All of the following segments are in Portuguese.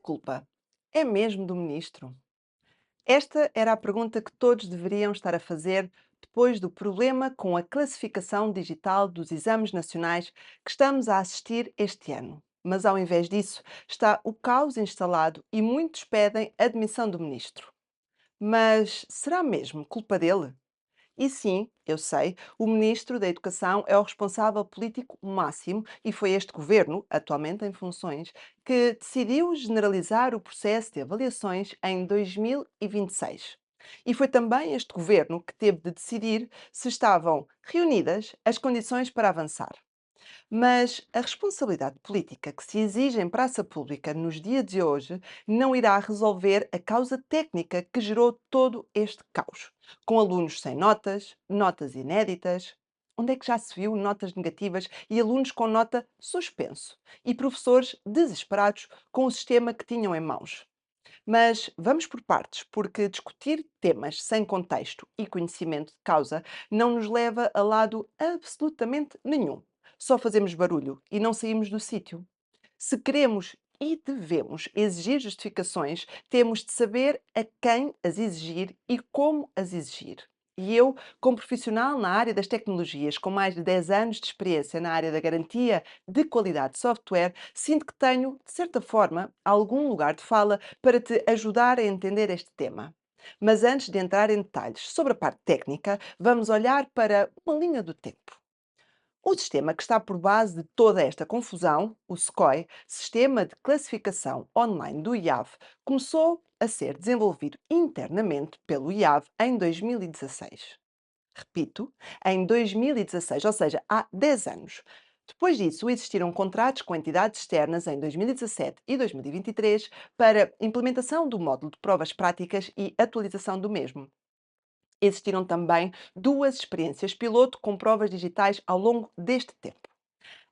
culpa é mesmo do ministro? Esta era a pergunta que todos deveriam estar a fazer depois do problema com a classificação digital dos exames nacionais que estamos a assistir este ano. Mas ao invés disso, está o caos instalado e muitos pedem a demissão do ministro. Mas será mesmo culpa dele? E sim, eu sei, o Ministro da Educação é o responsável político máximo e foi este governo, atualmente em funções, que decidiu generalizar o processo de avaliações em 2026. E foi também este governo que teve de decidir se estavam reunidas as condições para avançar. Mas a responsabilidade política que se exige em praça pública nos dias de hoje não irá resolver a causa técnica que gerou todo este caos, com alunos sem notas, notas inéditas. Onde é que já se viu notas negativas e alunos com nota suspenso? E professores desesperados com o sistema que tinham em mãos. Mas vamos por partes, porque discutir temas sem contexto e conhecimento de causa não nos leva a lado absolutamente nenhum. Só fazemos barulho e não saímos do sítio. Se queremos e devemos exigir justificações, temos de saber a quem as exigir e como as exigir. E eu, como profissional na área das tecnologias, com mais de 10 anos de experiência na área da garantia de qualidade de software, sinto que tenho, de certa forma, algum lugar de fala para te ajudar a entender este tema. Mas antes de entrar em detalhes sobre a parte técnica, vamos olhar para uma linha do tempo. O sistema que está por base de toda esta confusão, o SCOI, Sistema de Classificação Online do IAV, começou a ser desenvolvido internamente pelo IAV em 2016. Repito, em 2016, ou seja, há 10 anos. Depois disso, existiram contratos com entidades externas em 2017 e 2023 para implementação do módulo de provas práticas e atualização do mesmo. Existiram também duas experiências piloto com provas digitais ao longo deste tempo.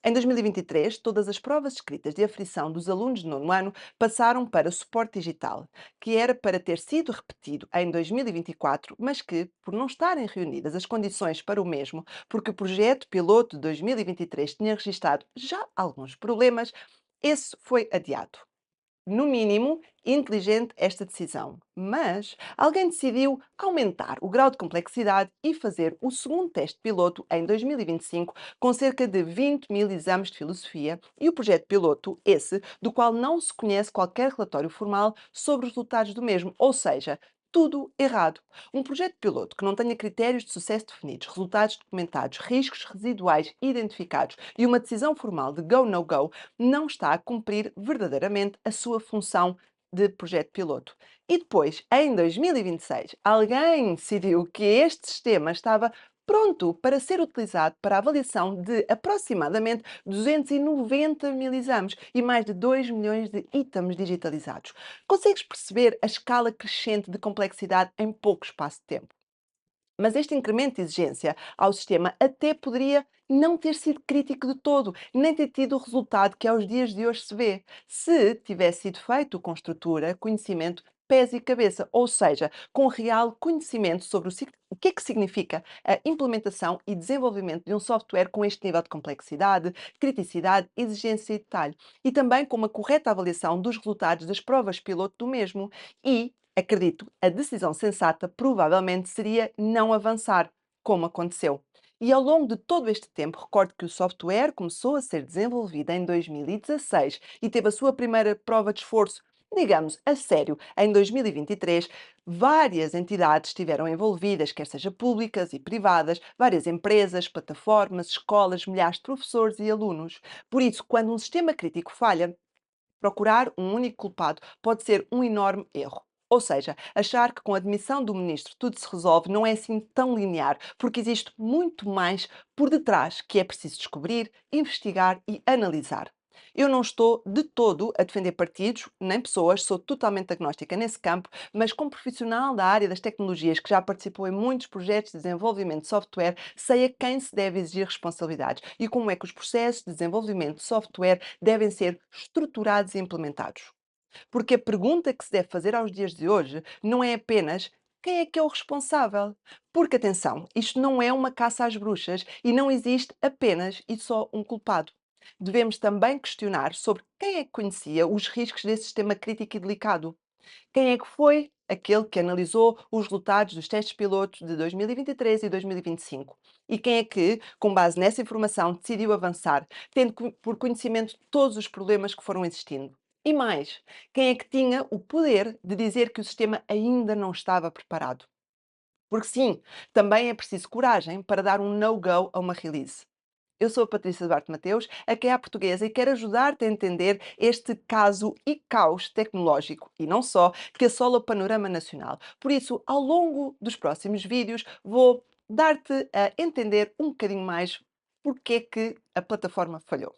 Em 2023, todas as provas escritas de aferição dos alunos de nono ano passaram para suporte digital, que era para ter sido repetido em 2024, mas que, por não estarem reunidas as condições para o mesmo, porque o projeto piloto de 2023 tinha registado já alguns problemas, esse foi adiado. No mínimo, inteligente esta decisão. Mas alguém decidiu aumentar o grau de complexidade e fazer o segundo teste piloto em 2025, com cerca de 20 mil exames de filosofia, e o projeto piloto, esse, do qual não se conhece qualquer relatório formal sobre os resultados do mesmo, ou seja, tudo errado. Um projeto piloto que não tenha critérios de sucesso definidos, resultados documentados, riscos residuais identificados e uma decisão formal de go-no-go não está a cumprir verdadeiramente a sua função de projeto piloto. E depois, em 2026, alguém decidiu que este sistema estava pronto para ser utilizado para a avaliação de aproximadamente 290 mil exames e mais de 2 milhões de itens digitalizados. Consegues perceber a escala crescente de complexidade em pouco espaço de tempo? Mas este incremento de exigência ao sistema até poderia não ter sido crítico de todo, nem ter tido o resultado que aos dias de hoje se vê, se tivesse sido feito com estrutura, conhecimento, pés e cabeça, ou seja, com real conhecimento sobre o que é que significa a implementação e desenvolvimento de um software com este nível de complexidade, criticidade, exigência e detalhe, e também com uma correta avaliação dos resultados das provas piloto do mesmo e acredito, a decisão sensata provavelmente seria não avançar, como aconteceu. E ao longo de todo este tempo, recordo que o software começou a ser desenvolvido em 2016 e teve a sua primeira prova de esforço, digamos, a sério, em 2023. Várias entidades estiveram envolvidas, quer seja públicas e privadas, várias empresas, plataformas, escolas, milhares de professores e alunos. Por isso, quando um sistema crítico falha, procurar um único culpado pode ser um enorme erro. Ou seja, achar que com a admissão do ministro tudo se resolve não é assim tão linear, porque existe muito mais por detrás que é preciso descobrir, investigar e analisar. Eu não estou de todo a defender partidos nem pessoas, sou totalmente agnóstica nesse campo, mas como profissional da área das tecnologias que já participou em muitos projetos de desenvolvimento de software, sei a quem se deve exigir responsabilidades e como é que os processos de desenvolvimento de software devem ser estruturados e implementados. Porque a pergunta que se deve fazer aos dias de hoje não é apenas quem é que é o responsável? Porque, atenção, isto não é uma caça às bruxas e não existe apenas e só um culpado. Devemos também questionar sobre quem é que conhecia os riscos desse sistema crítico e delicado. Quem é que foi aquele que analisou os resultados dos testes pilotos de 2023 e 2025? E quem é que, com base nessa informação, decidiu avançar, tendo por conhecimento todos os problemas que foram existindo? E mais, quem é que tinha o poder de dizer que o sistema ainda não estava preparado? Porque sim, também é preciso coragem para dar um no-go a uma release. Eu sou a Patrícia Duarte Mateus, aqui é a portuguesa e quero ajudar-te a entender este caso e caos tecnológico, e não só, que assola o panorama nacional. Por isso, ao longo dos próximos vídeos, vou dar-te a entender um bocadinho mais porque é que a plataforma falhou.